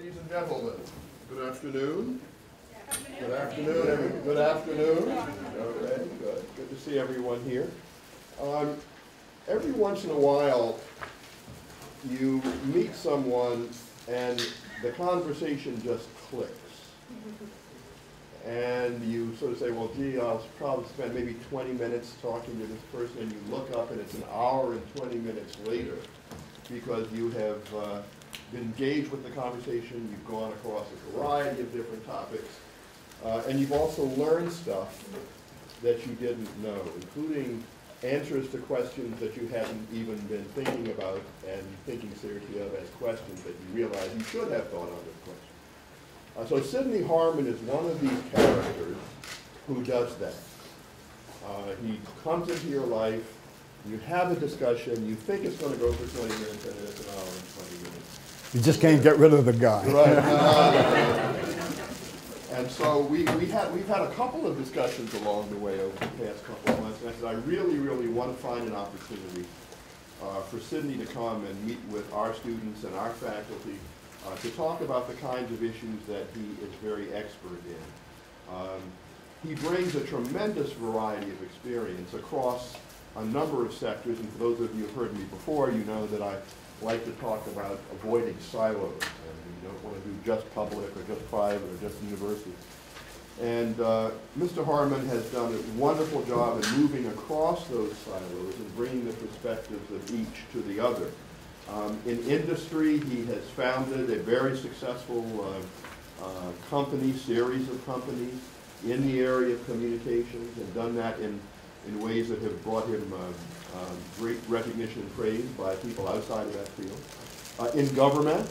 Ladies and gentlemen, good afternoon. Good afternoon, everyone. Good afternoon. Okay, good. Good to see everyone here. Every once in a while, you meet someone and the conversation just clicks. And you sort of say, well, gee, I'll probably spend maybe 20 minutes talking to this person, and you look up and it's an hour and 20 minutes later because you have been engaged with the conversation, you've gone across a variety of different topics, and you've also learned stuff that you didn't know, including answers to questions that you hadn't even been thinking about and thinking seriously of as questions that you realize you should have thought of as questions. So Sidney Harman is one of these characters who does that. He comes into your life, you have a discussion, you think it's going to go for 20 minutes, and it's an hour and 20 minutes. You just can't get rid of the guy. Right. And so we've had a couple of discussions along the way over the past couple of months, and I said, I really, really want to find an opportunity for Sidney to come and meet with our students and our faculty to talk about the kinds of issues that he is very expert in. He brings a tremendous variety of experience across a number of sectors, and for those of you who have heard me before, you know that I like to talk about avoiding silos, and you don't want to do just public or just private or just university. And Mr. Harman has done a wonderful job in moving across those silos and bringing the perspectives of each to the other. In industry, he has founded a very successful series of companies in the area of communications, and done that in ways that have brought him great recognition and praise by people outside of that field. In government,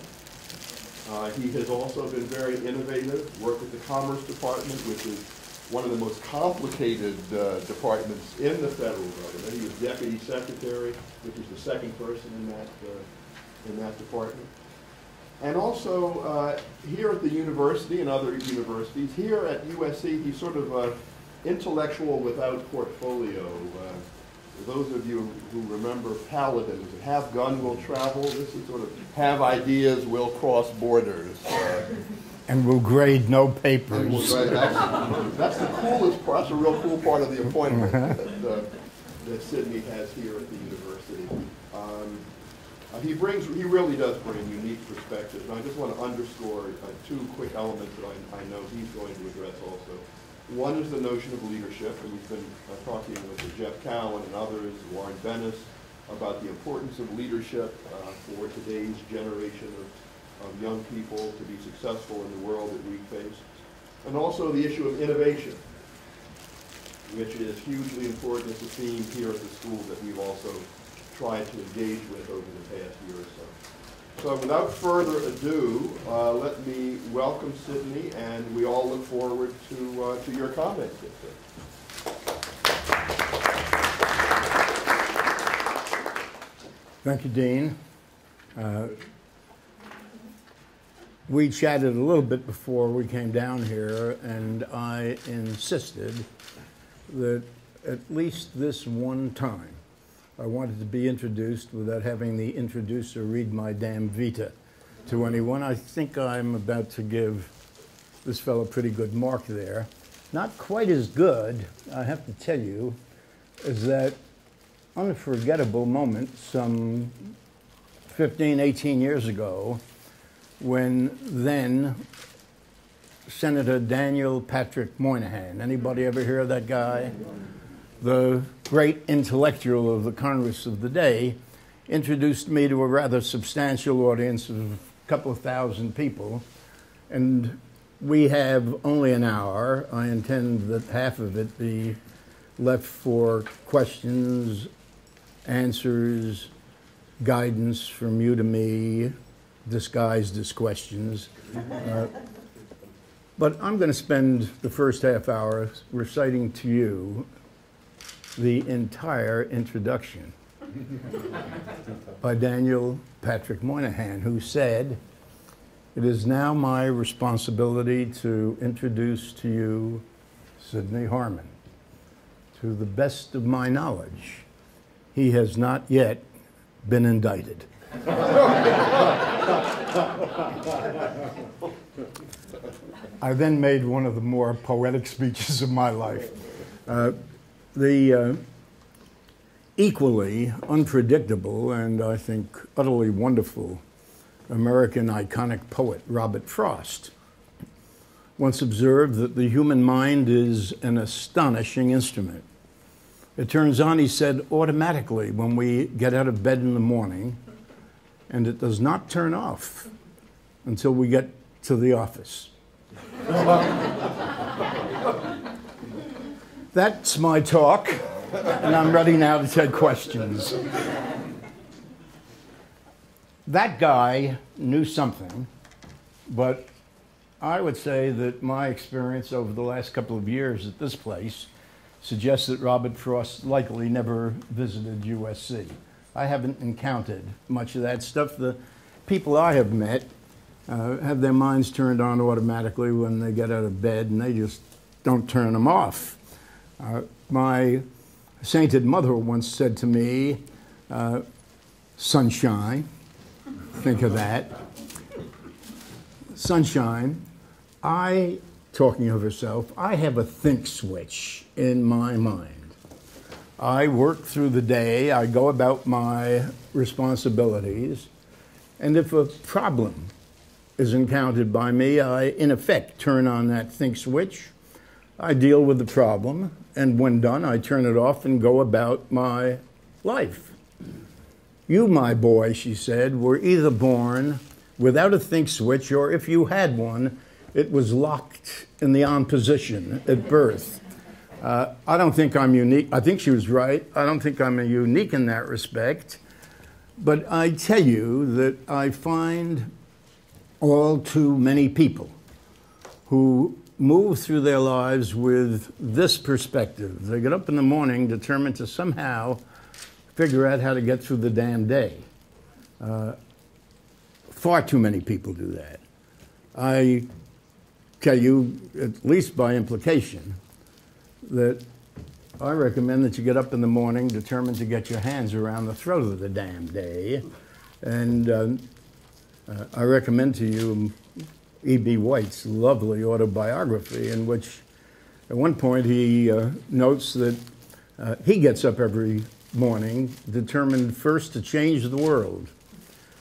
he has also been very innovative, worked with the Commerce Department, which is one of the most complicated departments in the federal government. He was Deputy Secretary, which is the second person in that department. And also here at the university and other universities, here at USC, he's sort of intellectual without portfolio. Those of you who remember Paladin, have gun will travel. This is sort of have ideas will cross borders. And will grade no papers. That's the coolest part. That's a real cool part of the appointment that Sidney has here at the university. He really does bring unique perspectives, and I just want to underscore two quick elements that I know he's going to address also. One is the notion of leadership, and we've been talking with Jeff Cowan and others, Warren Bennis, about the importance of leadership for today's generation of young people to be successful in the world that we face. And also the issue of innovation, which is hugely important as a theme here at the school that we've also tried to engage with over the past year or so. So without further ado, let me welcome Sidney, and we all look forward to your comments. Thank you, Dean. We chatted a little bit before we came down here, and I insisted that at least this one time I wanted to be introduced without having the introducer read my damn vita to anyone. I think I'm about to give this fellow a pretty good mark there. Not quite as good, I have to tell you, as that unforgettable moment some 15, 18 years ago when then Senator Daniel Patrick Moynihan, anybody ever hear of that guy? The great intellectual of the Congress of the day, introduced me to a rather substantial audience of a couple of thousand people. And we have only an hour. I intend that half of it be left for questions, answers, guidance from you to me, disguised as questions. But I'm going to spend the first half hour reciting to you the entire introduction by Daniel Patrick Moynihan, who said, "It is now my responsibility to introduce to you Sidney Harman. To the best of my knowledge, he has not yet been indicted." I then made one of the more poetic speeches of my life. The equally unpredictable and I think utterly wonderful American iconic poet Robert Frost once observed that the human mind is an astonishing instrument. It turns on, he said, automatically when we get out of bed in the morning, and it does not turn off until we get to the office. That's my talk, and I'm ready now to take questions. That guy knew something, but I would say that my experience over the last couple of years at this place suggests that Robert Frost likely never visited USC. I haven't encountered much of that stuff. The people I have met have their minds turned on automatically when they get out of bed, and they just don't turn them off. My sainted mother once said to me, sunshine, think of that. Sunshine, talking of herself, I have a think switch in my mind. I work through the day, I go about my responsibilities, and if a problem is encountered by me, I, in effect, turn on that think switch. I deal with the problem, and when done, I turn it off and go about my life. You, my boy, she said, were either born without a think switch, or if you had one, it was locked in the on position at birth. I don't think I'm unique. I think she was right. I don't think I'm unique in that respect. But I tell you that I find all too many people who move through their lives with this perspective. They get up in the morning determined to somehow figure out how to get through the damn day. Far too many people do that. I tell you, at least by implication, that I recommend that you get up in the morning determined to get your hands around the throat of the damn day. And I recommend to you E.B. White's lovely autobiography, in which at one point he notes that he gets up every morning determined first to change the world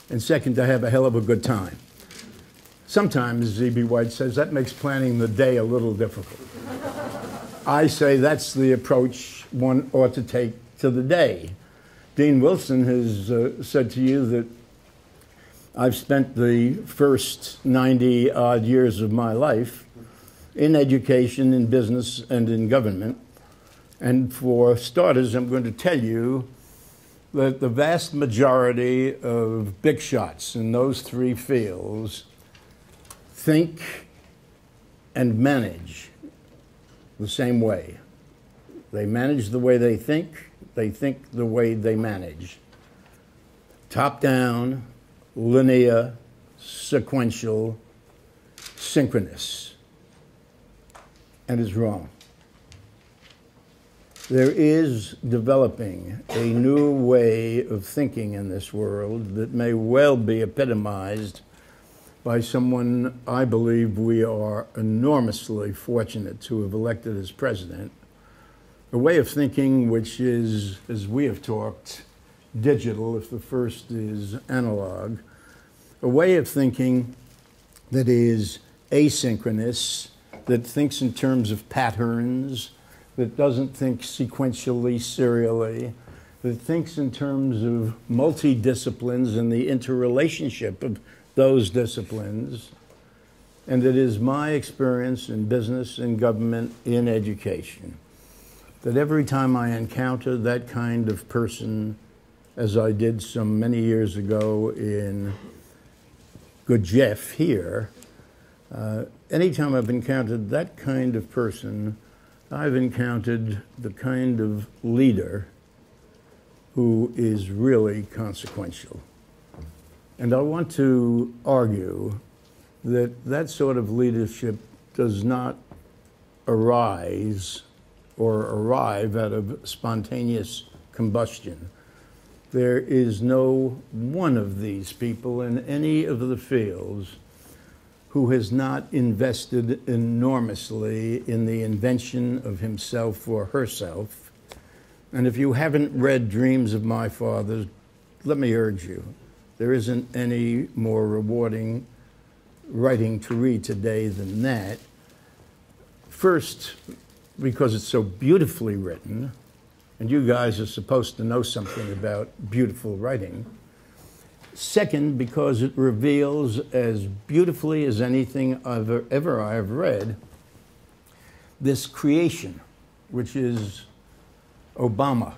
and second to have a hell of a good time. Sometimes, E.B. White says, that makes planning the day a little difficult. I say that's the approach one ought to take to the day. Dean Wilson has said to you that I've spent the first 90-odd years of my life in education, in business, and in government. And for starters, I'm going to tell you that the vast majority of big shots in those three fields think and manage the same way. They manage the way they think the way they manage. Top down, linear, sequential, synchronous, and is wrong. There is developing a new way of thinking in this world that may well be epitomized by someone I believe we are enormously fortunate to have elected as president, a way of thinking which is, as we have talked, digital if the first is analog, a way of thinking that is asynchronous, that thinks in terms of patterns, that doesn't think sequentially, serially, that thinks in terms of multi-disciplines and the interrelationship of those disciplines. And it is my experience in business, in government, in education, that every time I encounter that kind of person, as I did some many years ago in Good Jeff here, anytime I've encountered that kind of person, I've encountered the kind of leader who is really consequential. And I want to argue that that sort of leadership does not arise or arrive out of spontaneous combustion. There is no one of these people in any of the fields who has not invested enormously in the invention of himself or herself. And if you haven't read Dreams of My Father, let me urge you, there isn't any more rewarding writing to read today than that. First, because it's so beautifully written, and you guys are supposed to know something about beautiful writing. Second, because it reveals as beautifully as anything ever I have read, this creation, which is Obama,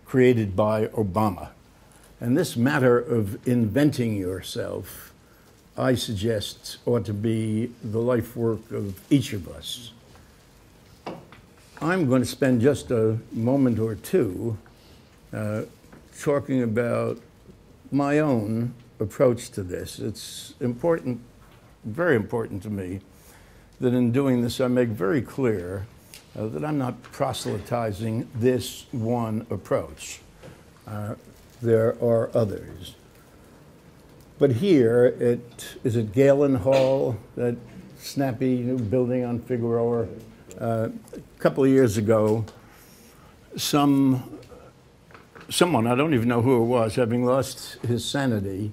created by Obama. And this matter of inventing yourself, I suggest, ought to be the life work of each of us. I'm going to spend just a moment or two talking about my own approach to this. It's important, very important to me, that in doing this I make very clear that I'm not proselytizing this one approach. There are others. But here, is it Galen Hall, that snappy new building on Figueroa? A couple of years ago, someone, I don't even know who it was, having lost his sanity,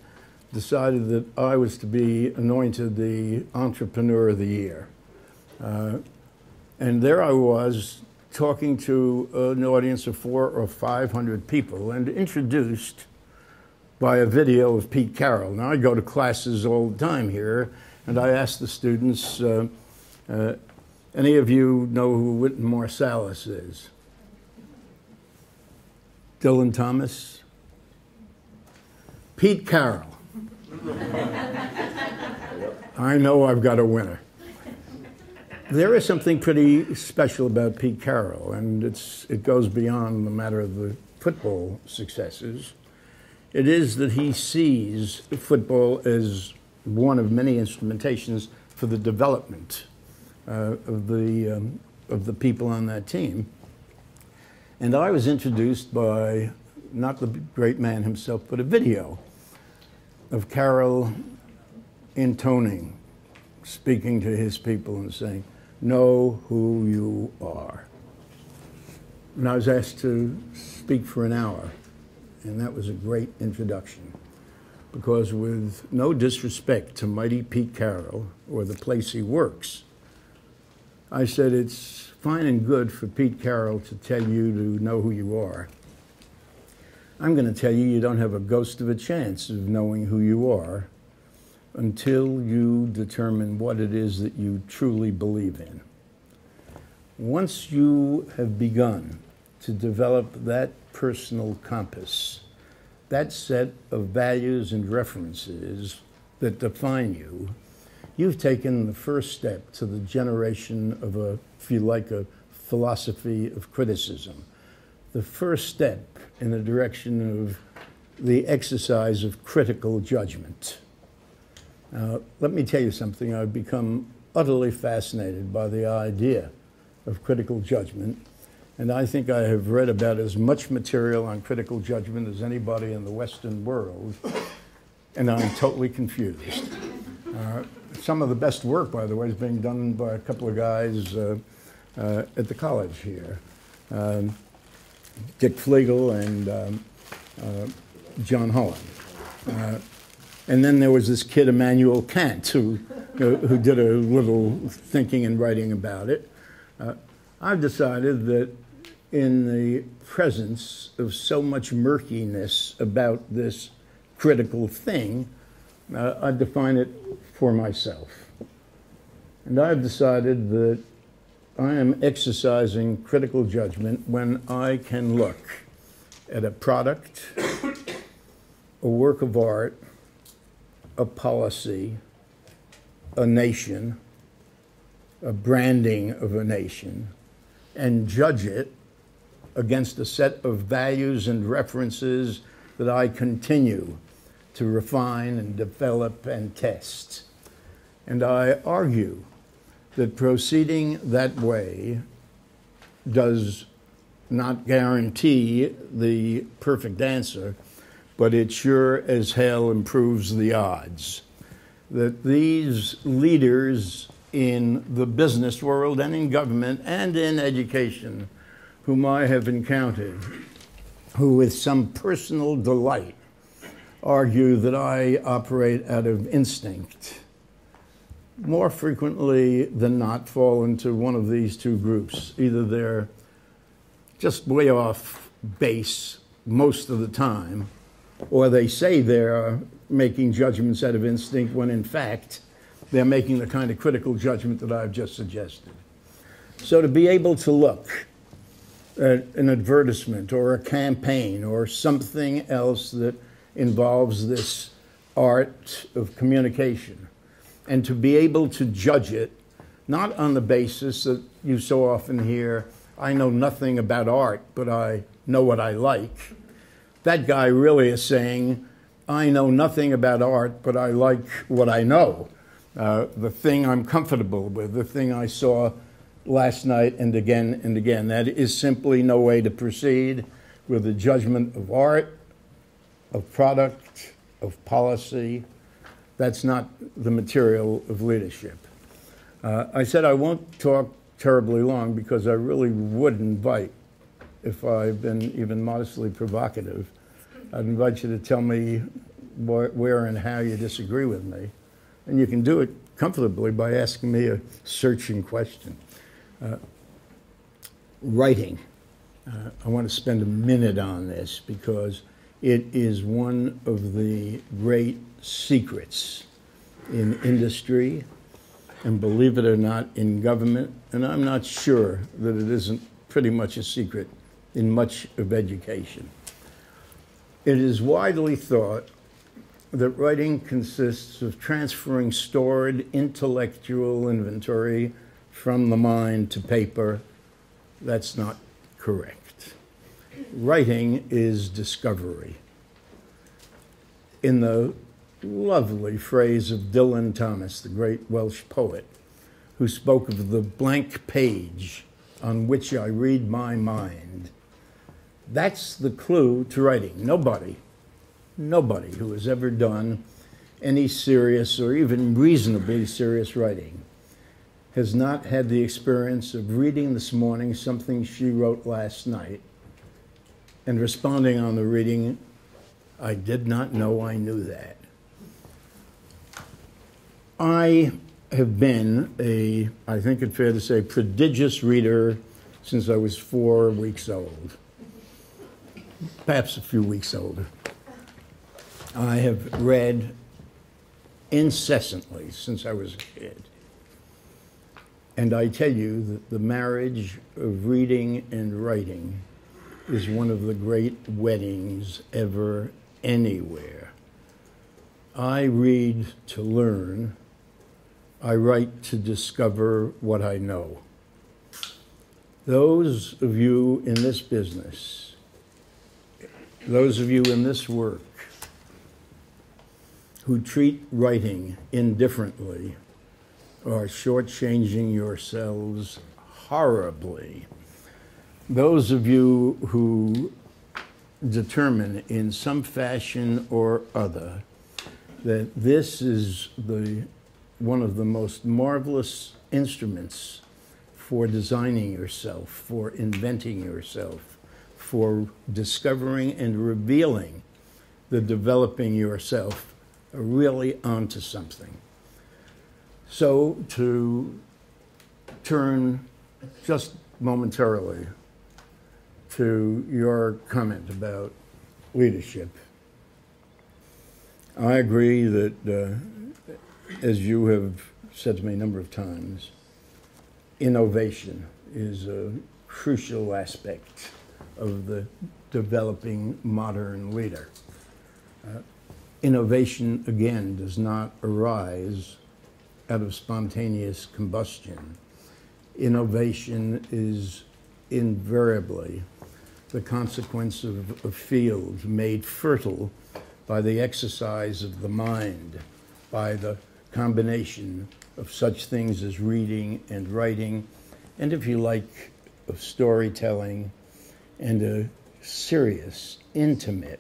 decided that I was to be anointed the Entrepreneur of the Year. And there I was talking to an audience of 400 or 500 people and introduced by a video of Pete Carroll. Now, I go to classes all the time here, and I ask the students, any of you know who Wynton Marsalis is? Dylan Thomas? Pete Carroll. I know I've got a winner. There is something pretty special about Pete Carroll, and it goes beyond the matter of the football successes. It is that he sees football as one of many instrumentations for the development of the people on that team. And I was introduced by, not the great man himself, but a video of Carroll intoning, speaking to his people and saying, "Know who you are." And I was asked to speak for an hour, and that was a great introduction. Because with no disrespect to mighty Pete Carroll or the place he works, I said it's fine and good for Pete Carroll to tell you to know who you are. I'm going to tell you don't have a ghost of a chance of knowing who you are until you determine what it is that you truly believe in. Once you have begun to develop that personal compass, that set of values and references that define you, you've taken the first step to the generation of a, if you like, a philosophy of criticism. The first step in the direction of the exercise of critical judgment. Let me tell you something. I've become utterly fascinated by the idea of critical judgment, and I think I have read about as much material on critical judgment as anybody in the Western world, and I'm totally confused. Some of the best work, by the way, is being done by a couple of guys at the college here. Dick Flegel and John Harman. And then there was this kid, Immanuel Kant, who did a little thinking and writing about it. I've decided that in the presence of so much murkiness about this critical thing, I define it for myself. And I've decided that I am exercising critical judgment when I can look at a product, a work of art, a policy, a nation, a branding of a nation, and judge it against a set of values and references that I continue to refine and develop and test. And I argue that proceeding that way does not guarantee the perfect answer, but it sure as hell improves the odds that these leaders in the business world and in government and in education whom I have encountered, who with some personal delight argue that I operate out of instinct, more frequently than not fall into one of these two groups. Either they're just way off base most of the time, or they say they're making judgments out of instinct when in fact they're making the kind of critical judgment that I've just suggested. So to be able to look at an advertisement or a campaign or something else that involves this art of communication, and to be able to judge it, not on the basis that you so often hear, I know nothing about art, but I know what I like. That guy really is saying, I know nothing about art, but I like what I know. The thing I'm comfortable with, the thing I saw last night and again and again. That is simply no way to proceed with the judgment of art, of product, of policy. That's not the material of leadership. I said I won't talk terribly long because I really would invite, if I've been even modestly provocative, I'd invite you to tell me where and how you disagree with me. And you can do it comfortably by asking me a searching question. Writing. I want to spend a minute on this because it is one of the great secrets in industry, and believe it or not, in government, and I'm not sure that it isn't pretty much a secret in much of education. It is widely thought that writing consists of transferring stored intellectual inventory from the mind to paper. That's not correct. Writing is discovery. In the lovely phrase of Dylan Thomas, the great Welsh poet, who spoke of the blank page on which I read my mind, that's the clue to writing. Nobody who has ever done any serious or even reasonably serious writing has not had the experience of reading this morning something she wrote last night and responding on the reading, I did not know I knew that. I have been a, I think it's fair to say, prodigious reader since I was 4 weeks old, perhaps a few weeks older. I have read incessantly since I was a kid. And I tell you that the marriage of reading and writing is one of the great weddings ever anywhere. I read to learn. I write to discover what I know. Those of you in this business, those of you in this work who treat writing indifferently are shortchanging yourselves horribly. Those of you who determine in some fashion or other that this is one of the most marvelous instruments for designing yourself, for inventing yourself, for discovering and revealing the developing yourself, are really onto something. So to turn just momentarily to your comment about leadership, I agree that, as you have said to me a number of times, innovation is a crucial aspect of the developing modern leader. Innovation, again, does not arise out of spontaneous combustion. Innovation is invariably the consequence of a field made fertile by the exercise of the mind, by the combination of such things as reading and writing, and if you like, of storytelling and a serious, intimate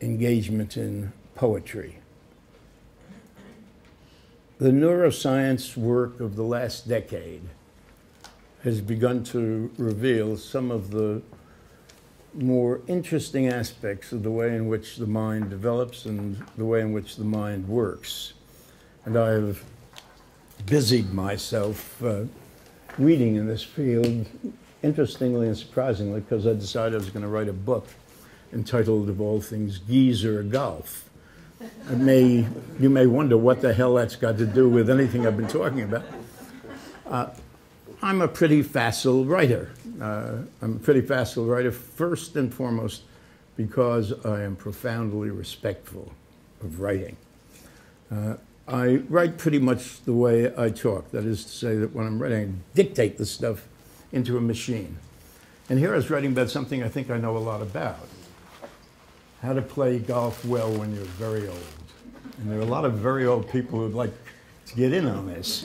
engagement in poetry. The neuroscience work of the last decade has begun to reveal some of the more interesting aspects of the way in which the mind develops and the way in which the mind works. And I have busied myself reading in this field, interestingly and surprisingly, because I decided I was going to write a book entitled, of all things, Geezer Golf. You may wonder what the hell that's got to do with anything I've been talking about. I'm a pretty facile writer. I'm a pretty facile writer first and foremost because I am profoundly respectful of writing. I write pretty much the way I talk. That is to say that when I'm writing, I dictate the stuff into a machine. And here I was writing about something I think I know a lot about. How to play golf well when you're very old. And there are a lot of very old people who'd like to get in on this.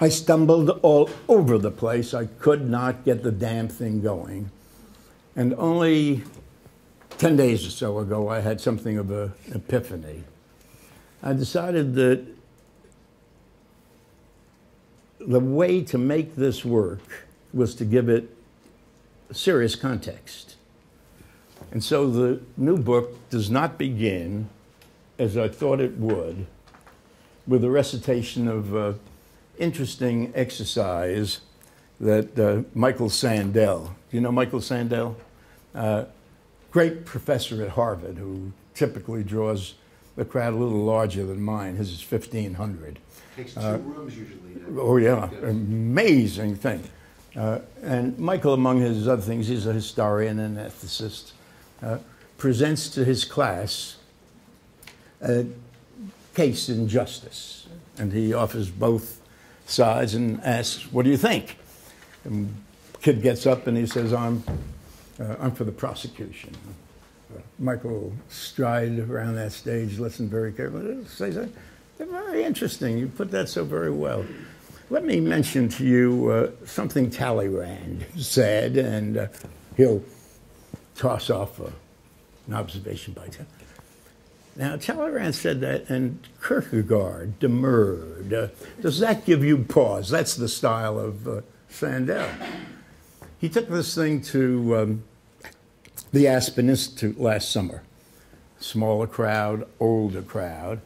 I stumbled all over the place. I could not get the damn thing going. And only 10 days or so ago, I had something of an epiphany. I decided that the way to make this work was to give it serious context. And so the new book does not begin, as I thought it would, with a recitation of an interesting exercise that Michael Sandel, do you know Michael Sandel? Great professor at Harvard who typically draws the crowd a little larger than mine. His is 1,500. Takes 2 rooms usually. Oh yeah, amazing thing. And Michael, among his other things, he's a historian and ethicist, presents to his class a case in justice. And he offers both sides and asks, what do you think? And the kid gets up and he says, I'm for the prosecution. Michael will stride around that stage, listen very carefully, say something. They're very interesting. You put that so very well. Let me mention to you something Talleyrand said, and he'll toss off an observation by time. Now, Talleyrand said that, and Kierkegaard demurred. Does that give you pause? That's the style of Sandel. He took this thing to the Aspen Institute last summer. Smaller crowd, older crowd.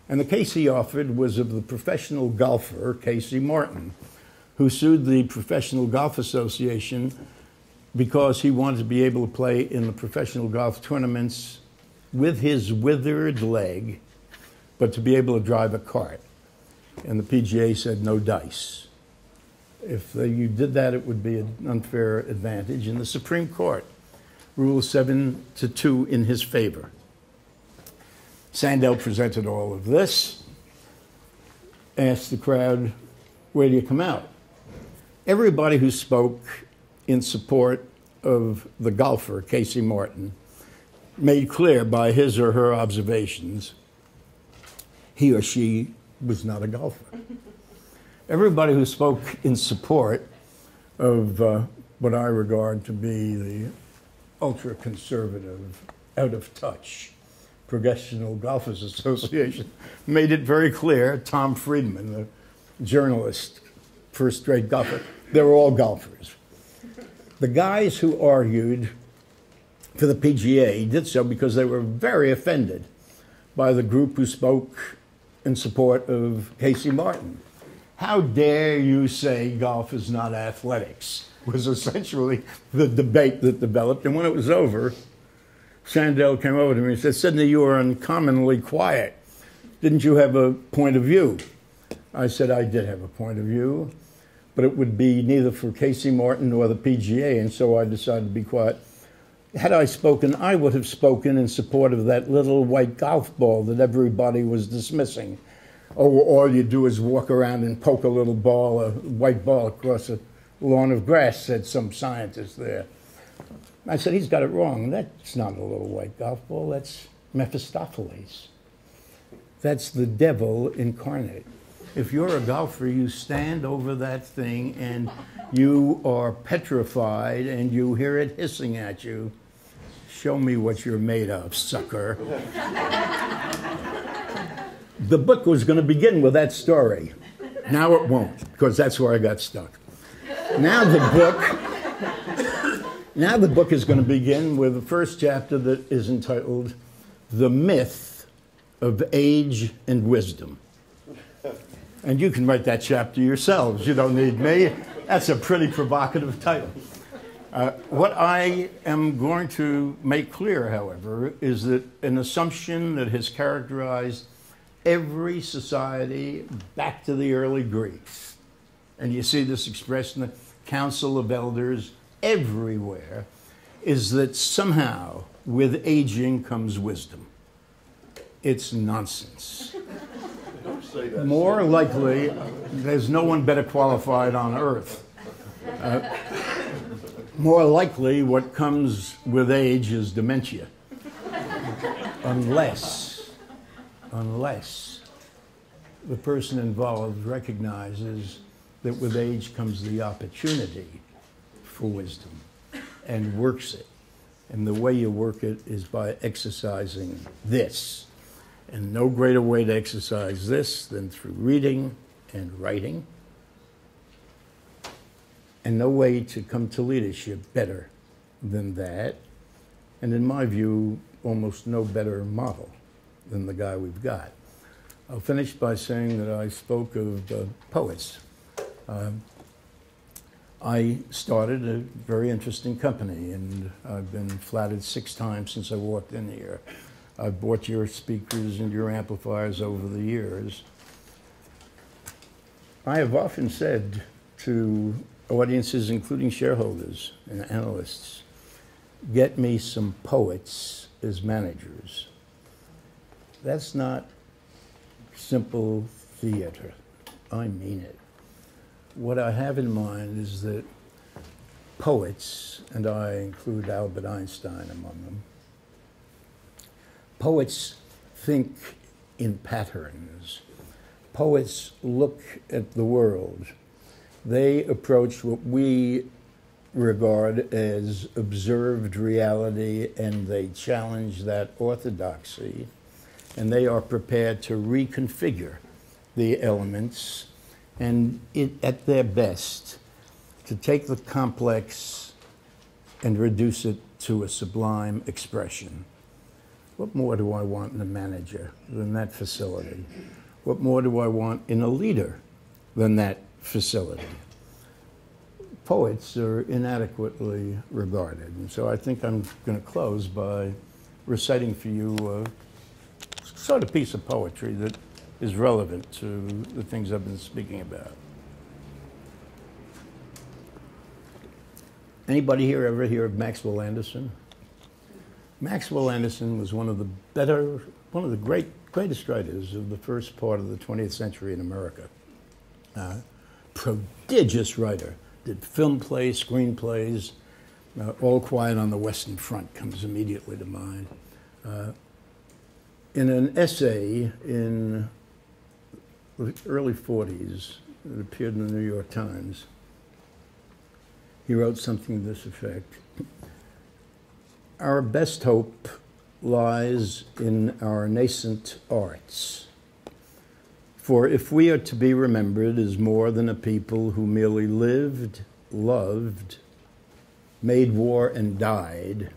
And the case he offered was of the professional golfer, Casey Martin, who sued the Professional Golf Association because he wanted to be able to play in the professional golf tournaments with his withered leg, but to be able to drive a cart. And the PGA said no dice. If you did that, it would be an unfair advantage. And the Supreme Court ruled 7-2 in his favor. Sandel presented all of this, asked the crowd, where do you come out? Everybody who spoke in support of the golfer, Casey Martin, made clear by his or her observations, he or she was not a golfer. Everybody who spoke in support of what I regard to be the ultra-conservative, out-of-touch Professional Golfers Association made it very clear, Tom Friedman, the journalist, first-rate golfer, they were all golfers. The guys who argued for the PGA did so because they were very offended by the group who spoke in support of Casey Martin. How dare you say golf is not athletics, was essentially the debate that developed. And when it was over, Sandel came over to me and said, Sidney, you are uncommonly quiet. Didn't you have a point of view? I said, I did have a point of view, but it would be neither for Casey Martin nor the PGA, and so I decided to be quiet. Had I spoken, I would have spoken in support of that little white golf ball that everybody was dismissing. Oh, all you do is walk around and poke a little ball, a white ball, across a lawn of grass, said some scientist there. I said, he's got it wrong. That's not a little white golf ball. That's Mephistopheles. That's the devil incarnate. If you're a golfer, you stand over that thing and you are petrified and you hear it hissing at you. Show me what you're made of, sucker. The book was going to begin with that story. Now it won't, because that's where I got stuck. Now the book is going to begin with the first chapter that is entitled The Myth of Age and Wisdom. And you can write that chapter yourselves. You don't need me. That's a pretty provocative title. What I am going to make clear, however, is that an assumption that has characterized every society back to the early Greeks, and you see this expressed in the Council of Elders everywhere, is that somehow with aging comes wisdom. It's nonsense. Don't say that. More likely, there's no one better qualified on earth. More likely, what comes with age is dementia. Unless the person involved recognizes that with age comes the opportunity for wisdom and works it. And the way you work it is by exercising this. And no greater way to exercise this than through reading and writing. And no way to come to leadership better than that. And in my view, almost no better model than the guy we've got. I'll finish by saying that I spoke of poets. I started a very interesting company, and I've been flattered 6 times since I walked in here. I've bought your speakers and your amplifiers over the years. I have often said to audiences, including shareholders and analysts, get me some poets as managers. That's not simple theater. I mean it. What I have in mind is that poets, and I include Albert Einstein among them, poets think in patterns. Poets look at the world. They approach what we regard as observed reality, and they challenge that orthodoxy, and they are prepared to reconfigure the elements, and at their best, to take the complex and reduce it to a sublime expression. What more do I want in a manager than that facility? What more do I want in a leader than that facility? Poets are inadequately regarded. And so I think I'm going to close by reciting for you a sort of piece of poetry that is relevant to the things I've been speaking about. Anybody here ever hear of Maxwell Anderson? Maxwell Anderson was one of the greatest writers of the first part of the 20th century in America. Prodigious writer. Did film plays, screenplays. All Quiet on the Western Front comes immediately to mind. In an essay in the early 40s, it appeared in the New York Times, he wrote something to this effect. Our best hope lies in our nascent arts. For if we are to be remembered as more than a people who merely lived, loved, made war, and died,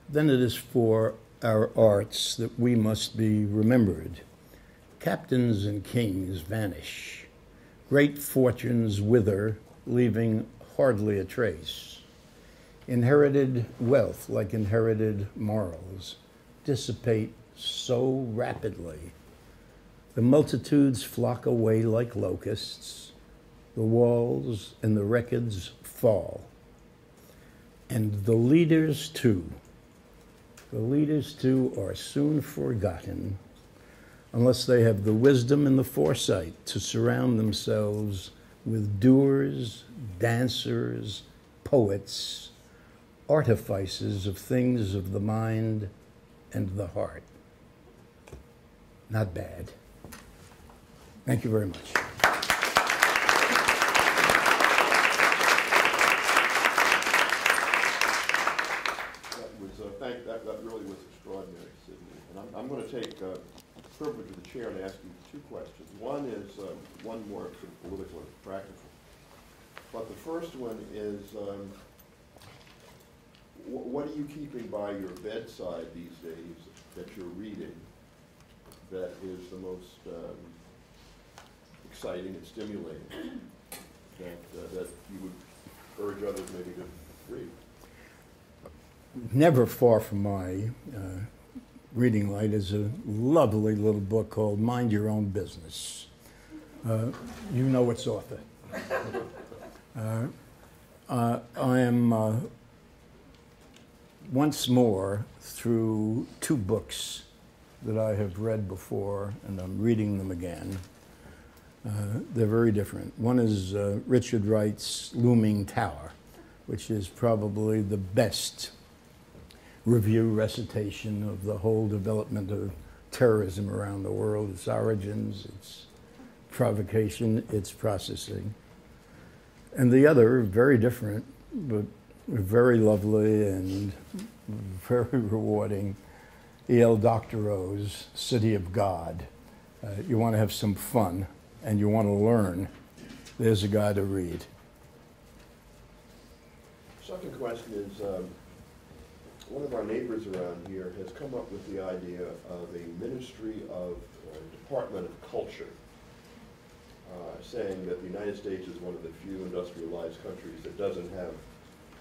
then it is for our arts that we must be remembered. Captains and kings vanish. Great fortunes wither, leaving hardly a trace. Inherited wealth, like inherited morals, dissipate so rapidly. The multitudes flock away like locusts. The walls and the records fall. And the leaders too are soon forgotten unless they have the wisdom and the foresight to surround themselves with doers, dancers, poets, artifices of things of the mind and the heart. Not bad. Thank you very much. That really was extraordinary, Sidney. And I'm going to take the privilege of the chair and ask you two questions. One is one more sort of political and practical. But the first one is, what are you keeping by your bedside these days that you're reading that is the most exciting and stimulating that you would urge others maybe to read? Never far from my reading light is a lovely little book called Mind Your Own Business. You know its author. I am once more through two books that I have read before, and I'm reading them again. They're very different. One is Richard Wright's Looming Tower, which is probably the best review recitation of the whole development of terrorism around the world, its origins, its provocation, its processing. And the other, very different, but very lovely and very rewarding, E.L. Doctorow's City of God. You want to have some fun and you want to learn, there's a guy to read. Second question is, one of our neighbors around here has come up with the idea of a Ministry of Department of Culture, saying that the United States is one of the few industrialized countries that doesn't have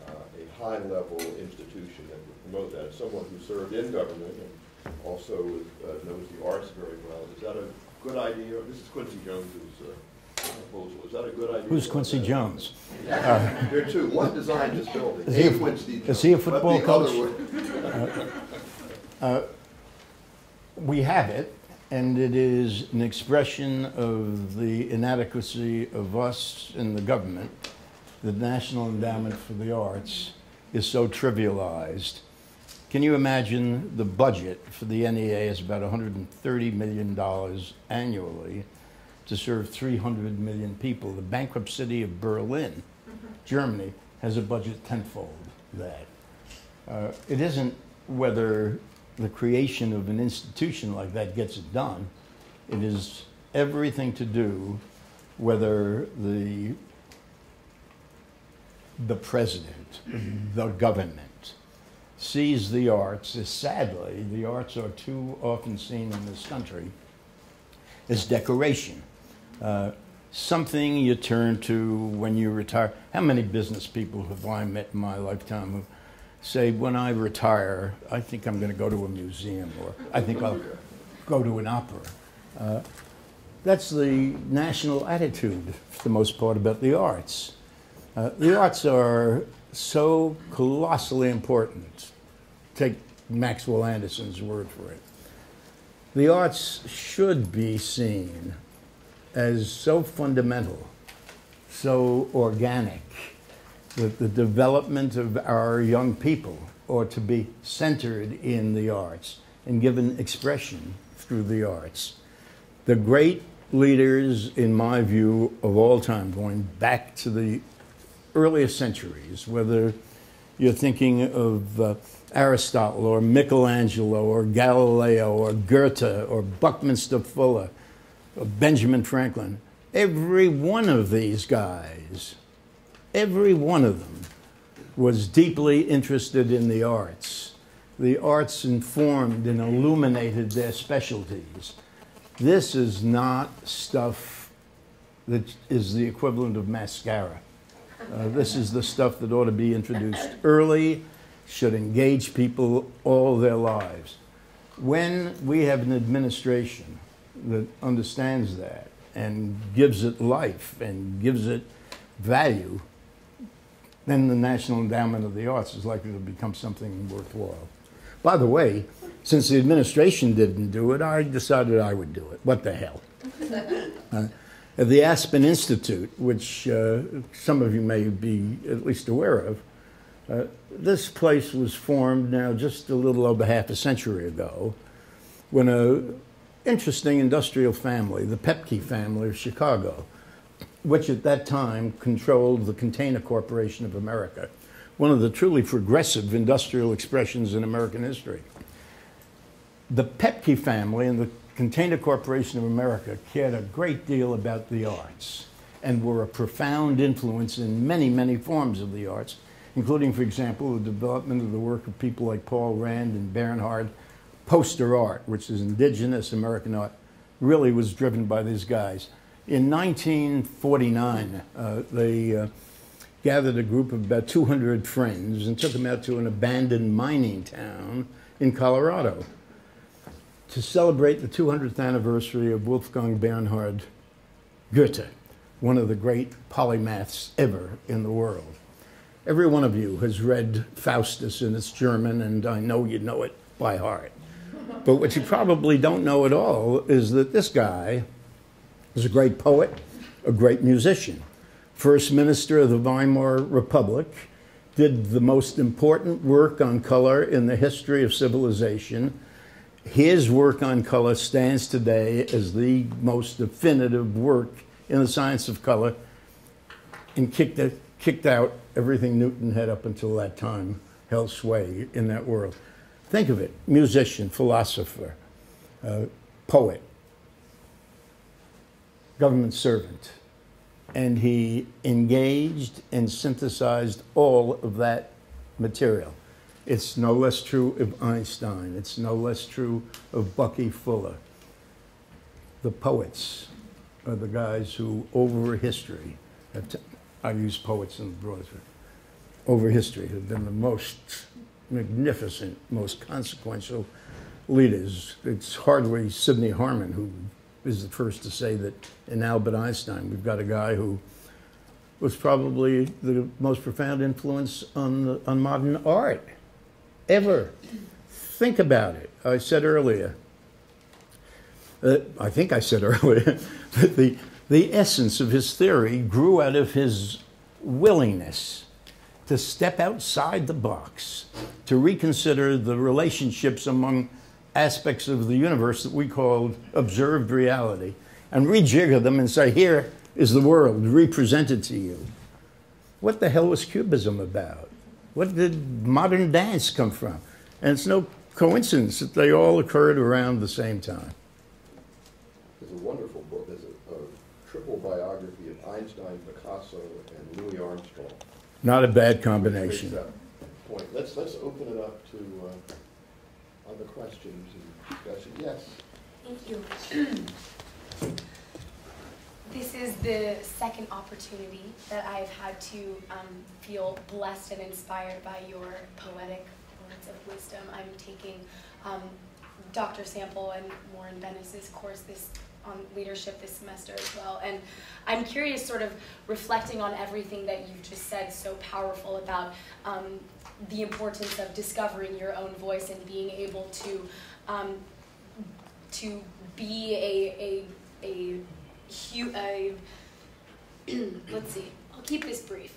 a high-level institution that would promote that. As someone who served in government and also knows the arts very well, is that a good idea? This is Quincy Jones's proposal. Is that a good idea? Who's Quincy Jones? There are two. One designed this building. Is he a football coach? We have it, and it is an expression of the inadequacy of us in the government. The National Endowment for the Arts is so trivialized. Can you imagine the budget for the NEA is about $130 million annually to serve 300 million people. The bankrupt city of Berlin, Germany, has a budget tenfold that. It isn't whether the creation of an institution like that gets it done. It is everything to do whether the president, the government, sees the arts as, sadly, the arts are too often seen in this country as decoration. Something you turn to when you retire. How many business people have I met in my lifetime who say, when I retire, I think I'm going to go to a museum, or I think I'll go to an opera. That's the national attitude, for the most part, about the arts. The arts are so colossally important. Take Maxwell Anderson's word for it. The arts should be seen as so fundamental, so organic, that the development of our young people ought to be centered in the arts and given expression through the arts. The great leaders, in my view, of all time, going back to the earliest centuries, whether you're thinking of Aristotle or Michelangelo or Galileo or Goethe or Buckminster Fuller or Benjamin Franklin, every one of these guys, every one of them was deeply interested in the arts. The arts informed and illuminated their specialties. This is not stuff that is the equivalent of mascara. This is the stuff that ought to be introduced early, should engage people all their lives. When we have an administration that understands that and gives it life and gives it value, then the National Endowment of the Arts is likely to become something worthwhile. By the way, since the administration didn't do it, I decided I would do it. What the hell? The Aspen Institute, which some of you may be at least aware of, this place was formed now just a little over half a century ago when an interesting industrial family, the Pepke family of Chicago, which at that time controlled the Container Corporation of America, one of the truly progressive industrial expressions in American history. The Pepke family and the Container Corporation of America cared a great deal about the arts and were a profound influence in many, many forms of the arts, including, for example, the development of the work of people like Paul Rand and Bernhard. Poster art, which is indigenous American art, really was driven by these guys. In 1949, they gathered a group of about 200 friends and took them out to an abandoned mining town in Colorado to celebrate the 200th anniversary of Wolfgang Bernhard Goethe, one of the great polymaths ever in the world. Every one of you has read Faustus in its German, and I know you know it by heart. But what you probably don't know at all is that this guy was a great poet, a great musician, first minister of the Weimar Republic, did the most important work on color in the history of civilization. His work on color stands today as the most definitive work in the science of color, and kicked out everything Newton had up until that time held sway in that world. Think of it: musician, philosopher, poet, government servant. And he engaged and synthesized all of that material. It's no less true of Einstein. It's no less true of Bucky Fuller. The poets are the guys who, over history, I use poets in the broad sense, over history, have been the most magnificent, most consequential leaders. It's hardly Sidney Harman who is the first to say that in Albert Einstein we've got a guy who was probably the most profound influence on modern art ever. Think about it. I said earlier, I think I said earlier, that the essence of his theory grew out of his willingness to step outside the box, to reconsider the relationships among aspects of the universe that we called observed reality, and rejigger them and say, here is the world represented to you. What the hell was Cubism about? What did modern dance come from? And it's no coincidence that they all occurred around the same time. There's a wonderful book. There's a triple biography of Einstein, Picasso, and Louis Armstrong. Not a bad combination. Point. Let's open it up to other questions and discussion. Yes. Thank you. This is the second opportunity that I've had to feel blessed and inspired by your poetic words of wisdom. I'm taking Dr. Sample and Warren Bennis's course on leadership this semester as well. And I'm curious, sort of reflecting on everything that you've just said, so powerful about the importance of discovering your own voice and being able to be let's see, I'll keep this brief.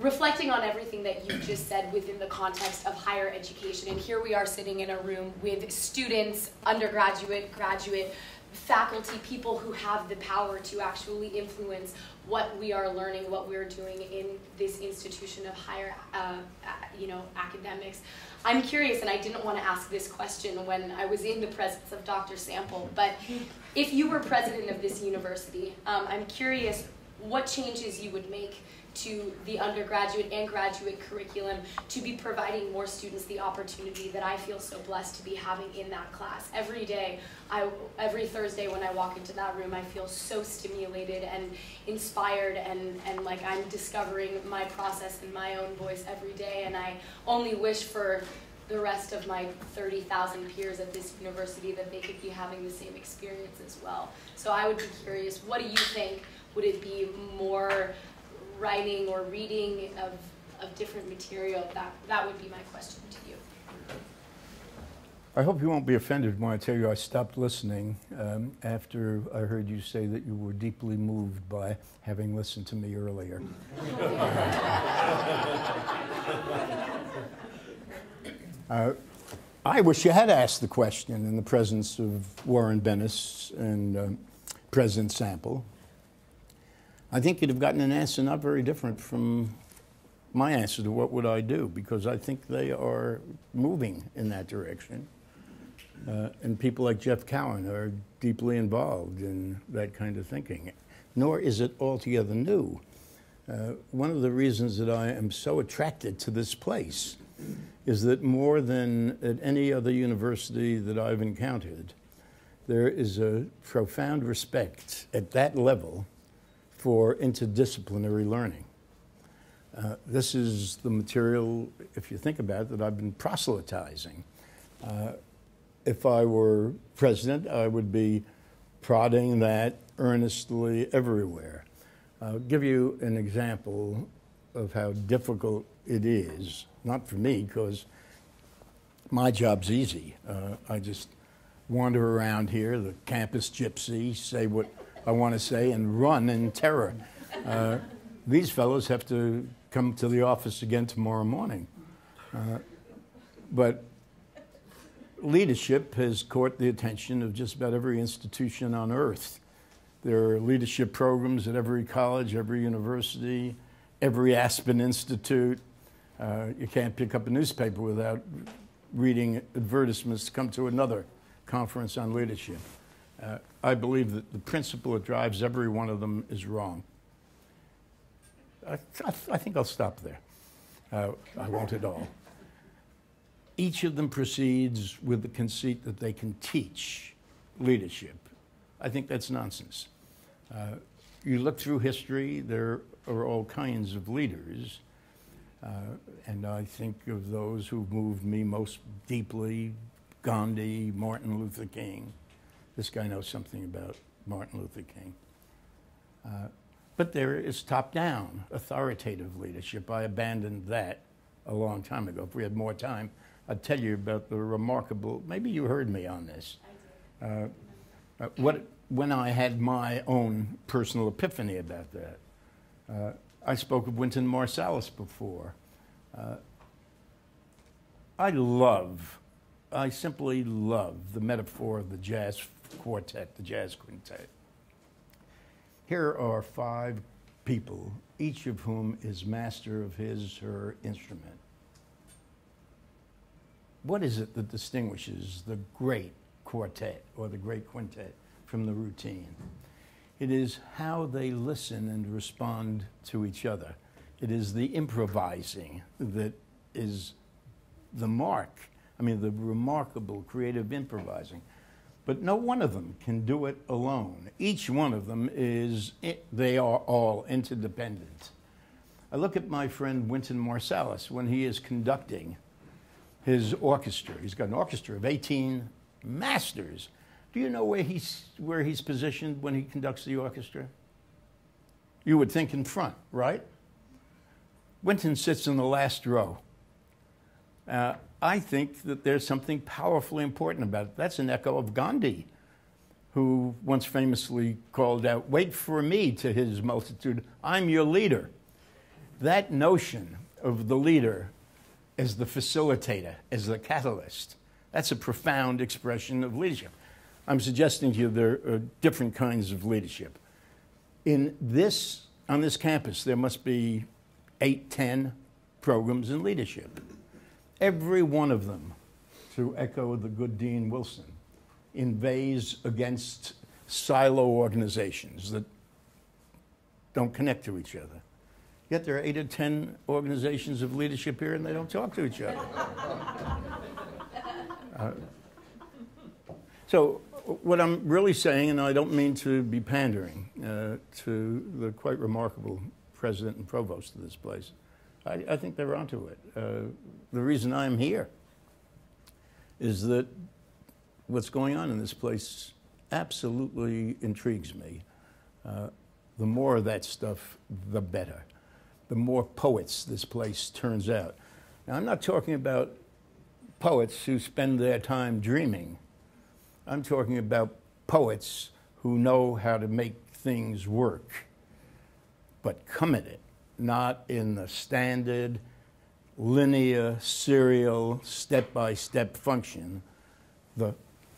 Reflecting on everything that you just said within the context of higher education, and here we are sitting in a room with students, undergraduate, graduate, faculty, people who have the power to actually influence what we are learning, what we're doing in this institution of higher academics. I'm curious, and I didn't want to ask this question when I was in the presence of Dr. Sample, but if you were president of this university, I'm curious what changes you would make to the undergraduate and graduate curriculum to be providing more students the opportunity that I feel so blessed to be having in that class. Every day, every Thursday when I walk into that room, I feel so stimulated and inspired, and like I'm discovering my process and my own voice every day, and I only wish for the rest of my 30,000 peers at this university that they could be having the same experience as well. So I would be curious, what do you think? Would it be more writing or reading of different material? That would be my question to you. I hope you won't be offended when I tell you I stopped listening after I heard you say that you were deeply moved by having listened to me earlier. I wish you had asked the question in the presence of Warren Bennis and President Sample. I think you'd have gotten an answer not very different from my answer to what would I do, because I think they are moving in that direction. And people like Jeff Cowan are deeply involved in that kind of thinking. Nor is it altogether new. One of the reasons that I am so attracted to this place is that more than at any other university that I've encountered, there is a profound respect at that level for interdisciplinary learning. This is the material, if you think about it, that I've been proselytizing. If I were president, I would be prodding that earnestly everywhere. I'll give you an example of how difficult it is, not for me, because my job's easy. I just wander around here, the campus gypsy, say what I want to say, and run in terror. These fellows have to come to the office again tomorrow morning. But leadership has caught the attention of just about every institution on earth. There are leadership programs at every college, every university, every Aspen Institute. You can't pick up a newspaper without reading advertisements to come to another conference on leadership. I believe that the principle that drives every one of them is wrong. I think I'll stop there. I won't at all. Each of them proceeds with the conceit that they can teach leadership. I think that's nonsense. You look through history, there are all kinds of leaders, and I think of those who moved me most deeply: Gandhi, Martin Luther King. This guy knows something about Martin Luther King. But there is top-down, authoritative leadership. I abandoned that a long time ago. If we had more time, I'd tell you about the remarkable, maybe you heard me on this. When I had my own personal epiphany about that, I spoke of Wynton Marsalis before. I simply love the metaphor of the jazz quartet, the jazz quintet. Here are 5 people, each of whom is master of his, her instrument. What is it that distinguishes the great quartet or the great quintet from the routine? It is how they listen and respond to each other. It is the improvising that is the mark. I mean, the remarkable creative improvising. But no one of them can do it alone. Each one of them they are all interdependent. I look at my friend Wynton Marsalis when he is conducting his orchestra. He's got an orchestra of 18 masters. Do you know where he's positioned when he conducts the orchestra? You would think in front, right? Wynton sits in the last row. I think that there's something powerfully important about it. That's an echo of Gandhi, who once famously called out, "Wait for me," to his multitude. "I'm your leader." That notion of the leader as the facilitator, as the catalyst, that's a profound expression of leadership. I'm suggesting to you there are different kinds of leadership. On this campus, there must be 8, 10 programs in leadership. Every one of them, to echo the good Dean Wilson, inveighs against silo organizations that don't connect to each other. Yet there are 8 or 10 organizations of leadership here, and they don't talk to each other. So what I'm really saying, and I don't mean to be pandering to the quite remarkable president and provost of this place, I think they're onto it. The reason I'm here is that what's going on in this place absolutely intrigues me. The more of that stuff, the better. The more poets this place turns out. Now, I'm not talking about poets who spend their time dreaming. I'm talking about poets who know how to make things work, but come at it, not in the standard linear, serial, step-by-step function, the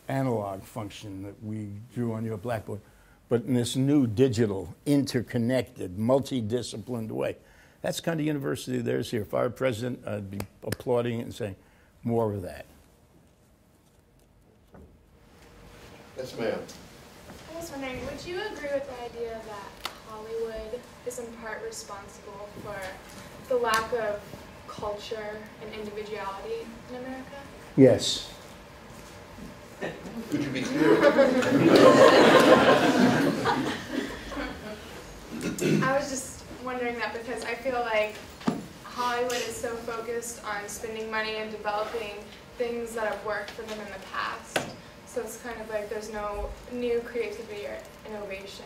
analog function that we drew on your blackboard, but in this new digital, interconnected, multidisciplined way. That's the kind of university there's here. If I were president, I'd be applauding it and saying, more of that. Yes, ma'am. I was wondering, would you agree with the idea that Hollywood is in part responsible for the lack of culture and individuality in America? Yes. Could you be clear? I was just wondering that because I feel like Hollywood is so focused on spending money and developing things that have worked for them in the past. So it's kind of like there's no new creativity or innovation.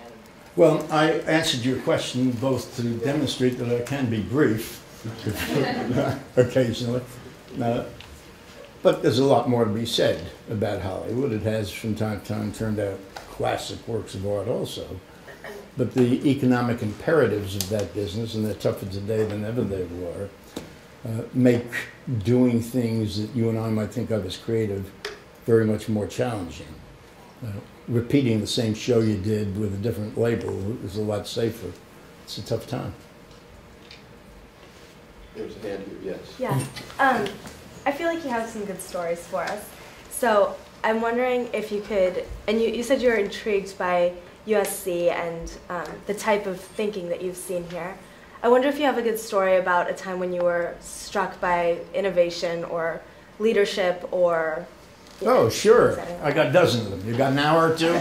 Well, I answered your question both to demonstrate that I can be brief occasionally. But there's a lot more to be said about Hollywood. It has from time to time turned out classic works of art also. But the economic imperatives of that business, and they're tougher today than ever they were, make doing things that you and I might think of as creative very much more challenging. Repeating the same show you did with a different label is a lot safer. It's a tough time. There's a hand here, yes. Yeah. I feel like you have some good stories for us. So I'm wondering if you could, and you said you were intrigued by USC and the type of thinking that you've seen here. I wonder if you have a good story about a time when you were struck by innovation or leadership or... Oh, sure. I got dozens of them. You got an hour or two?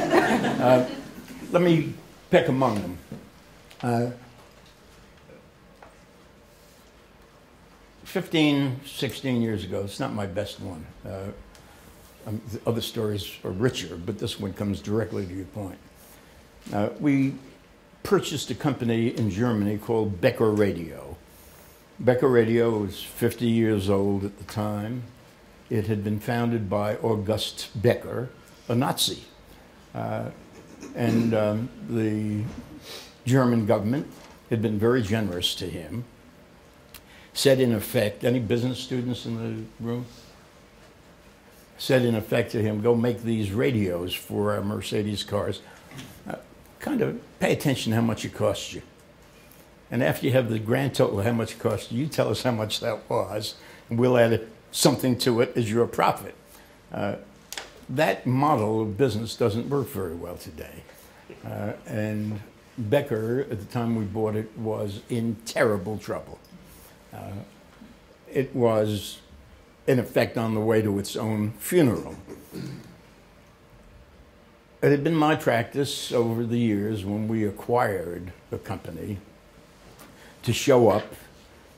Let me pick among them. 15, 16 years ago, it's not my best one. The other stories are richer, but this one comes directly to your point. We purchased a company in Germany called Becker Radio. Becker Radio was 50 years old at the time. It had been founded by August Becker, a Nazi. And the German government had been very generous to him. Said in effect, any business students in the room? Said in effect to him, go make these radios for our Mercedes cars. Kind of pay attention to how much it costs you. And after you have the grand total of how much it cost you, you tell us how much that was, and we'll add something to it as your profit. That model of business doesn't work very well today. And Becker, at the time we bought it, was in terrible trouble. It was, in effect, on the way to its own funeral. It had been my practice over the years when we acquired a company to show up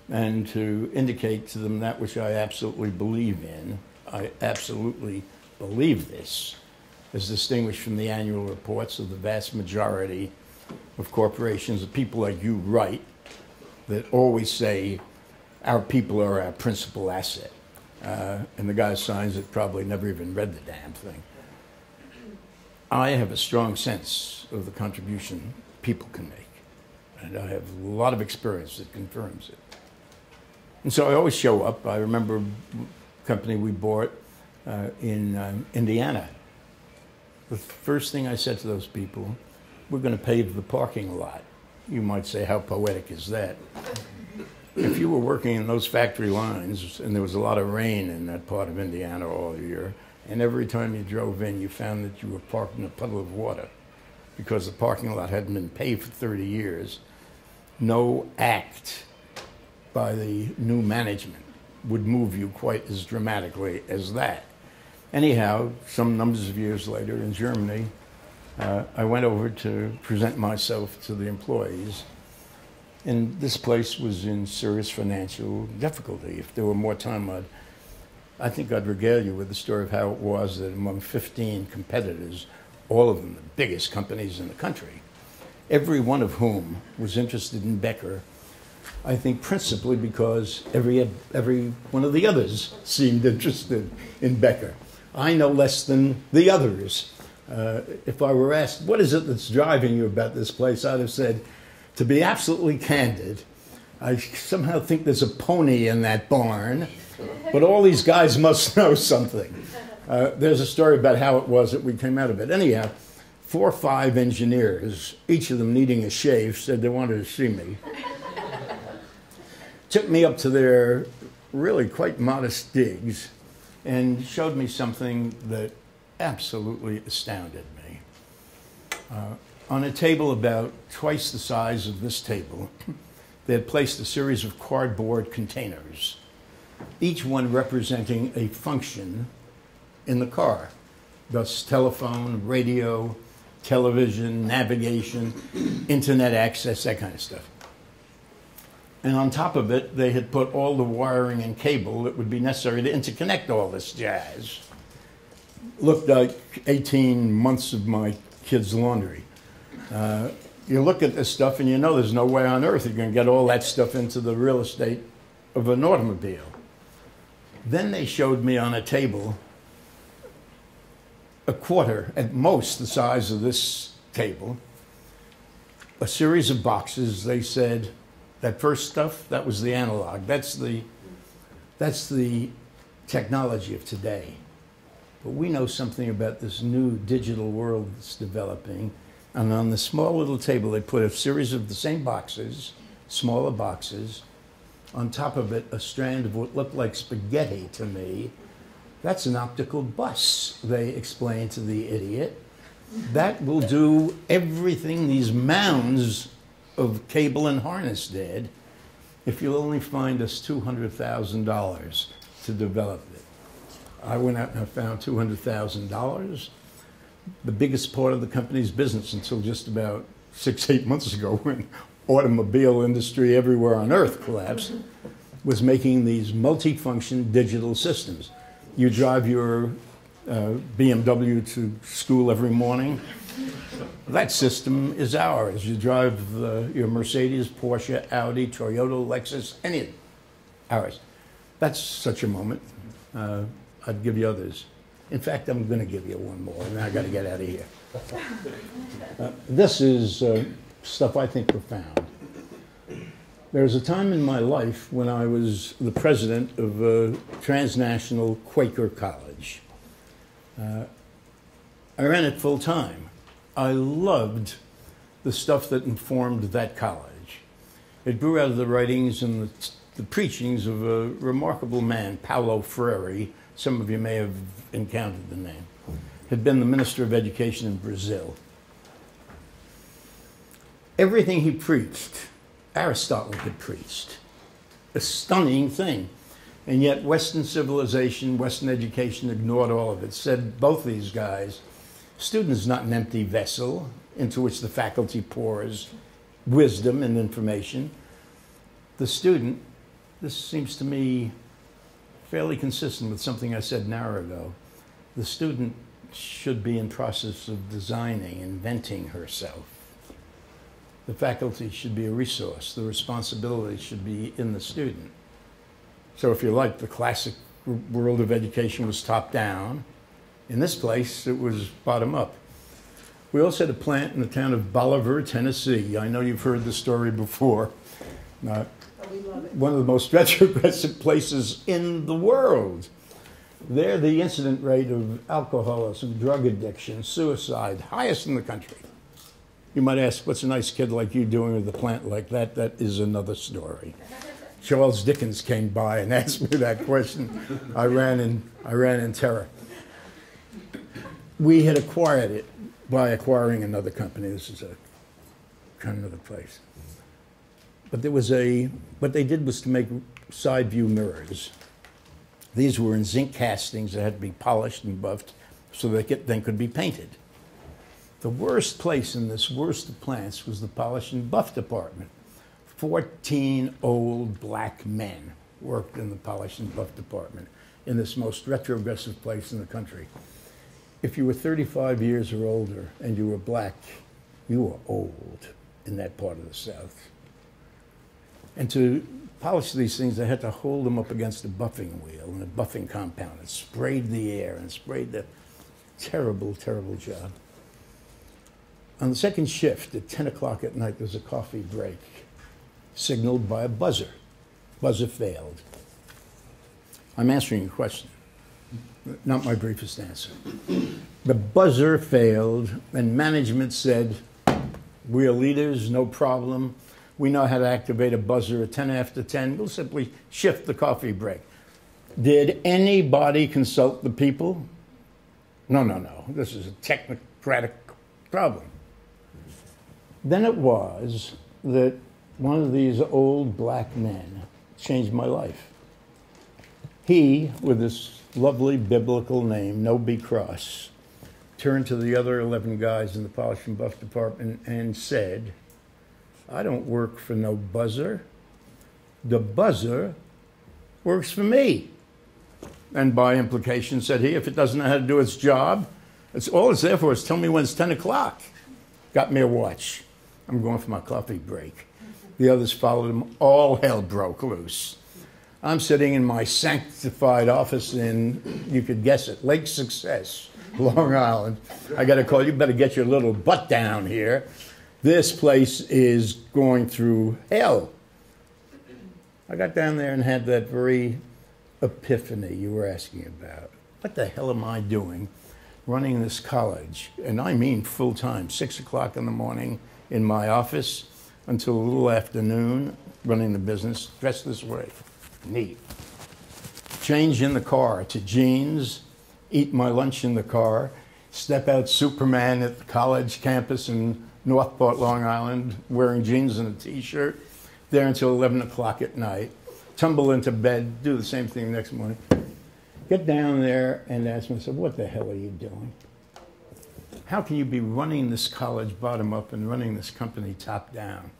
and to indicate to them that which I absolutely believe in. I absolutely believe this, as distinguished from the annual reports of the vast majority of corporations, the people like you write, that always say, our people are our principal asset. And the guy who signs it probably never even read the damn thing. I have a strong sense of the contribution people can make. And I have a lot of experience that confirms it. And so I always show up. I remember a company we bought in Indiana. The first thing I said to those people, we're going to pave the parking lot. You might say, how poetic is that? If you were working in those factory lines, and there was a lot of rain in that part of Indiana all year, and every time you drove in, you found that you were parked in a puddle of water because the parking lot hadn't been paved for 30 years, no act by the new management would move you quite as dramatically as that. Anyhow, some numbers of years later in Germany, I went over to present myself to the employees. And this place was in serious financial difficulty. If there were more time, I think I'd regale you with the story of how it was that among 15 competitors, all of them the biggest companies in the country, every one of whom was interested in Becker, I think principally because every one of the others seemed interested in Becker. I know less than the others. If I were asked, what is it that's driving you about this place, I'd have said, to be absolutely candid, I somehow think there's a pony in that barn, but all these guys must know something. There's a story about how it was that we came out of it. Anyhow, 4 or 5 engineers, each of them needing a shave, said they wanted to see me. Took me up to their really quite modest digs and showed me something that absolutely astounded me. On a table about twice the size of this table, they had placed a series of cardboard containers, each one representing a function in the car, thus telephone, radio, television, navigation, internet access, that kind of stuff. And on top of it, they had put all the wiring and cable that would be necessary to interconnect all this jazz. Looked like 18 months of my kids' laundry. You look at this stuff and you know there's no way on earth you're going to get all that stuff into the real estate of an automobile. Then they showed me on a table, a quarter, at most the size of this table, a series of boxes. They said, that first stuff, that was the analog. That's the technology of today. But we know something about this new digital world that's developing. And on the small little table, they put a series of the same boxes, smaller boxes. On top of it, a strand of what looked like spaghetti to me. That's an optical bus, they explained to the idiot. That will do everything these mounds of cable and harness did if you'll only find us $200,000 to develop it. I went out and I found $200,000. The biggest part of the company's business until just about 6-8 months ago, when automobile industry everywhere on earth collapsed, was making these multifunction digital systems. You drive your BMW to school every morning. That system is ours. You drive your Mercedes, Porsche, Audi, Toyota, Lexus, any of them, ours. That's such a moment. I'd give you others. In fact, I'm going to give you one more, and I got to get out of here. This is stuff I think profound. There was a time in my life when I was the president of a transnational Quaker college. I ran it full time. I loved the stuff that informed that college. It grew out of the writings and the preachings of a remarkable man, Paulo Freire. Some of you may have encountered the name. Had been the Minister of Education in Brazil. Everything he preached, Aristotle had preached. A stunning thing. And yet Western civilization, Western education ignored all of it. Said both these guys, student is not an empty vessel into which the faculty pours wisdom and information. The student, this seems to me fairly consistent with something I said an hour ago. The student should be in process of designing, inventing herself. The faculty should be a resource. The responsibility should be in the student. So if you like, the classic world of education was top down. In this place, it was bottom up. We also had a plant in the town of Bolivar, Tennessee. I know you've heard the story before. One of the most retrogressive places in the world. There, the incident rate of alcoholism, drug addiction, suicide, highest in the country. You might ask, what's a nice kid like you doing with a plant like that? That is another story. Charles Dickens came by and asked me that question. I ran in terror. We had acquired it by acquiring another company. This is a kind of another place. But there was what they did was to make side view mirrors. These were in zinc castings that had to be polished and buffed so they then could be painted. The worst place in this worst of plants was the polish and buff department. 14 old black men worked in the polish and buff department in this most retrogressive place in the country. If you were 35 years or older and you were black, you were old in that part of the South. And to polish these things, they had to hold them up against a buffing wheel and a buffing compound. It sprayed the air and sprayed the terrible, terrible job. On the second shift at 10 o'clock at night, there was a coffee break. signaled by a buzzer. Buzzer failed. I'm answering your question, not my briefest answer. The buzzer failed, and management said, we are leaders, no problem. We know how to activate a buzzer at 10 after 10. We'll simply shift the coffee break. Did anybody consult the people? No. This is a technocratic problem. Then it was that one of these old black men changed my life. He, with this lovely biblical name, No Be Cross, turned to the other 11 guys in the polish and buff department and said, I don't work for no buzzer. The buzzer works for me. And by implication, said he, if it doesn't know how to do its job, all it's there for is tell me when it's 10 o'clock. Got me a watch. I'm going for my coffee break. The others followed him. All hell broke loose. I'm sitting in my sanctified office in, you could guess it, Lake Success, Long Island. I got a call, you better get your little butt down here. This place is going through hell. I got down there and had that very epiphany you were asking about. What the hell am I doing running this college? And I mean full-time, 6 o'clock in the morning in my office until a little afternoon, running the business, dressed this way. Neat. Change in the car to jeans, eat my lunch in the car, step out Superman at the college campus in Northport, Long Island, wearing jeans and a t-shirt, there until 11 o'clock at night, tumble into bed, do the same thing next morning. Get down there and ask myself, what the hell are you doing? How can you be running this college bottom up and running this company top down?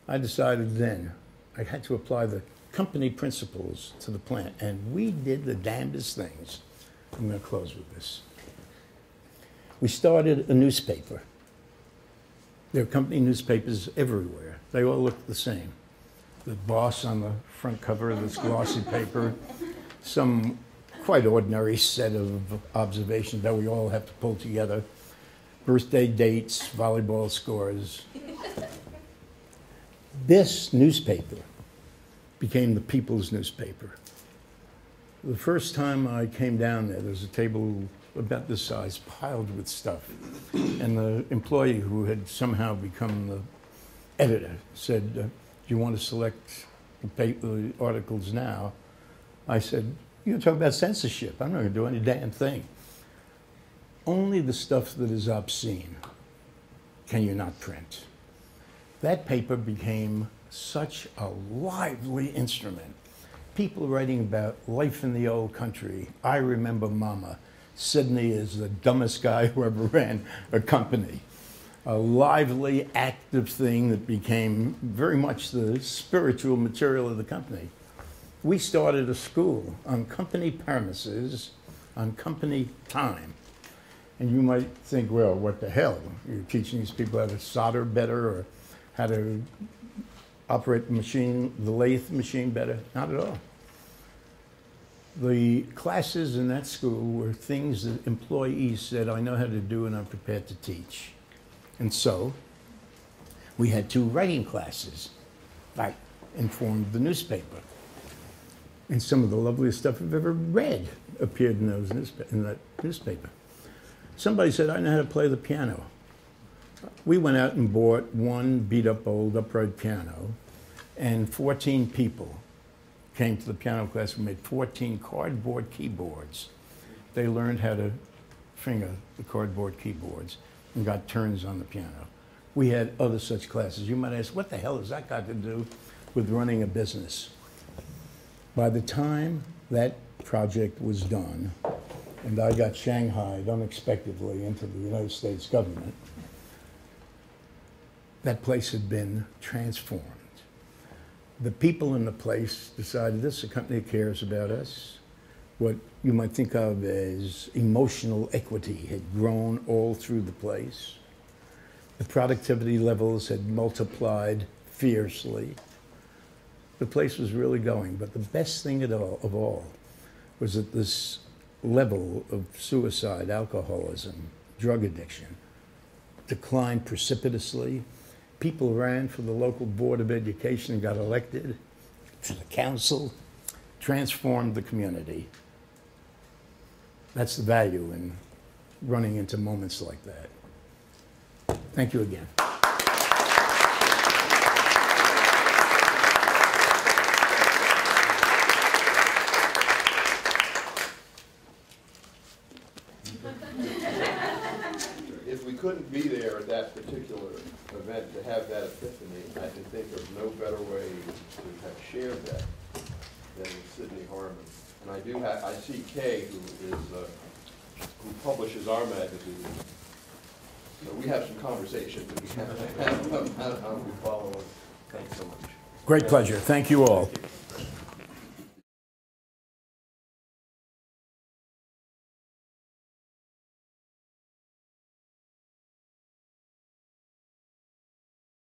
I decided then I had to apply the company principles to the plant, and we did the damnedest things. I'm going to close with this. We started a newspaper. There are company newspapers everywhere. They all look the same. The boss on the front cover of this glossy paper, some quite ordinary set of observations that we all have to pull together, birthday dates, volleyball scores. This newspaper became the people's newspaper. The first time I came down there was a table about this size piled with stuff. And the employee who had somehow become the editor said, do you want to select the articles now? I said, you're talking about censorship. I'm not going to do any damn thing. Only the stuff that is obscene can you not print. That paper became such a lively instrument. People writing about life in the old country. I remember Mama. Sidney is the dumbest guy who ever ran a company. A lively, active thing that became very much the spiritual material of the company. We started a school on company premises, on company time. And you might think, well, what the hell? You're teaching these people how to solder better or how to operate the machine, the lathe machine better? Not at all. The classes in that school were things that employees said, I know how to do and I'm prepared to teach. And so we had 2 writing classes that informed the newspaper. And some of the loveliest stuff I've ever read appeared in that newspaper. Somebody said, I know how to play the piano. We went out and bought one beat-up old upright piano, and 14 people came to the piano class. We made 14 cardboard keyboards. They learned how to finger the cardboard keyboards and got turns on the piano. We had other such classes. You might ask, what the hell has that got to do with running a business? By the time that project was done, and I got shanghaied unexpectedly into the United States government, that place had been transformed. The people in the place decided this is a company that cares about us. What you might think of as emotional equity had grown all through the place. The productivity levels had multiplied fiercely. The place was really going, but the best thing of all was that this level of suicide, alcoholism, drug addiction declined precipitously, people ran for the local Board of Education and got elected to the council, transformed the community. That's the value in running into moments like that. Thank you again. If we couldn't be there at that particular event to have that epiphany, I can think of no better way to have shared that than with Sidney Harman. And I do have, I see Kay, who publishes our magazine. So we have some conversations that we have about how we follow it. Thanks so much. Great pleasure. Thank you all.